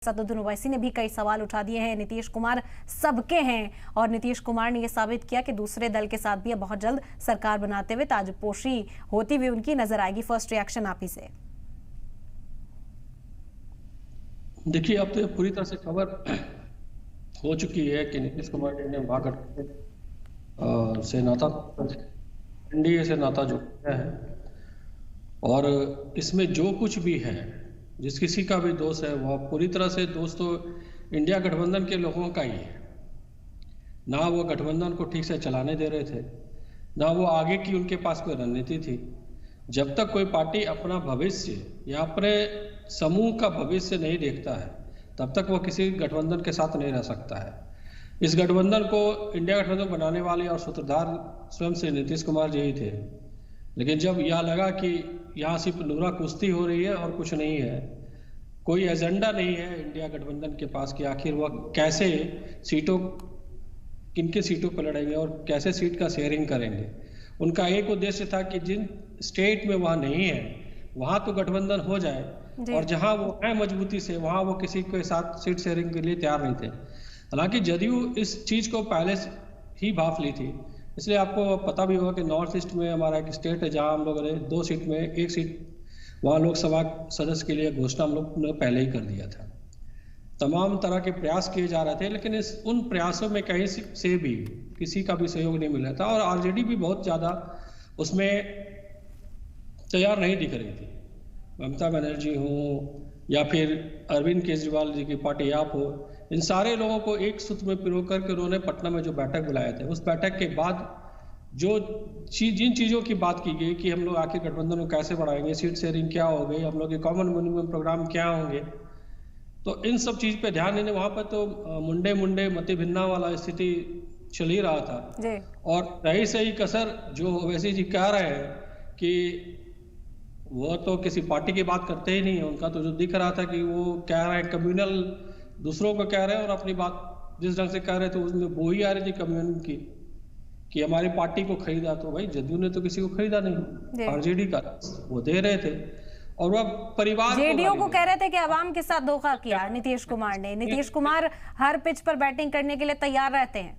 असदुद्दीन ओवैसी ने भी कई सवाल उठा दिए हैं। नीतीश कुमार सबके हैं और नीतीश कुमार ने यह साबित किया कि दूसरे दल के साथ भी अब बहुत जल्द सरकार बनाते हुए ताजपोशी होती हुई उनकी नजर आएगी। फर्स्ट रिएक्शन आप ही से। देखिए, अब तो पूरी तरह से खबर हो चुकी है कि नीतीश कुमार जी ने महागठबंधन से नाता एनडीए से नाता जोड़ा है और इसमें जो कुछ भी है, जिस किसी का भी दोष है, वह पूरी तरह से दोष तो इंडिया गठबंधन के लोगों का ही है। ना वो गठबंधन को ठीक से चलाने दे रहे थे, ना वो आगे की उनके पास कोई रणनीति थी। जब तक कोई पार्टी अपना भविष्य या अपने समूह का भविष्य नहीं देखता है, तब तक वो किसी गठबंधन के साथ नहीं रह सकता है। इस गठबंधन को इंडिया गठबंधन बनाने वाले और सूत्रधार स्वयं से नीतीश कुमार जी ही थे। लेकिन जब यह लगा कि यहाँ सिर्फ नूरा कुश्ती हो रही है और कुछ नहीं है, कोई एजेंडा नहीं है इंडिया गठबंधन के पास कि आखिर वह कैसे सीटों किन सीटों पर लड़ेंगे और कैसे सीट का शेयरिंग करेंगे। उनका एक उद्देश्य था कि जिन स्टेट में वह नहीं है वहां तो गठबंधन हो जाए, और जहां वो है मजबूती से, वहां वो किसी के साथ सीट शेयरिंग के लिए तैयार नहीं थे। हालांकि जदयू इस चीज को पहले ही भांप ली थी। इसलिए आपको पता भी होगा कि नॉर्थ ईस्ट में हमारा एक स्टेट है जहां हम लोगों ने 2 सीट में 1 सीट वहां लोकसभा सदस्य के लिए घोषणा हम लोग ने पहले ही कर दिया था। तमाम तरह के प्रयास किए जा रहे थे, लेकिन उन प्रयासों में कहीं से भी किसी का भी सहयोग नहीं मिल रहा था और आरजेडी भी बहुत ज्यादा उसमें तैयार नहीं दिख रही थी। ममता बनर्जी हो या फिर अरविंद केजरीवाल जी की पार्टी आप हो, इन सारे लोगों को एक सूत्र में पिरो करके उन्होंने पटना में जो बैठक बुलाए थे, उस बैठक के बाद जो जिन चीज़ों की बात की गई कि हम लोग आखिर गठबंधन को कैसे बढ़ाएंगे, सीट शेयरिंग क्या हो गई, हम लोग के कॉमन मिनिमम प्रोग्राम क्या होंगे, तो इन सब चीज़ पे ध्यान देने वहाँ पर तो मुंडे मति भिन्ना वाला स्थिति चल ही रहा था। और रही सही कसर जो ओवैसी जी कह रहे हैं कि वो तो किसी पार्टी की बात करते ही नहीं है। उनका तो जो दिख रहा था कि वो कह रहे हैं कम्युनल, दूसरों को कह रहे हैं और अपनी बात जिस ढंग से कह रहे थे उसमें वो ही आ रही थी कम्युनल की कि हमारी पार्टी को खरीदा। तो भाई जदयू ने तो किसी को खरीदा नहीं, आरजेडी का वो दे रहे थे और वह परिवार जेडीयू को कह रहे थे कि आवाम के साथ धोखा किया नीतीश कुमार ने। नीतीश कुमार हर पिच पर बैटिंग करने के लिए तैयार रहते हैं।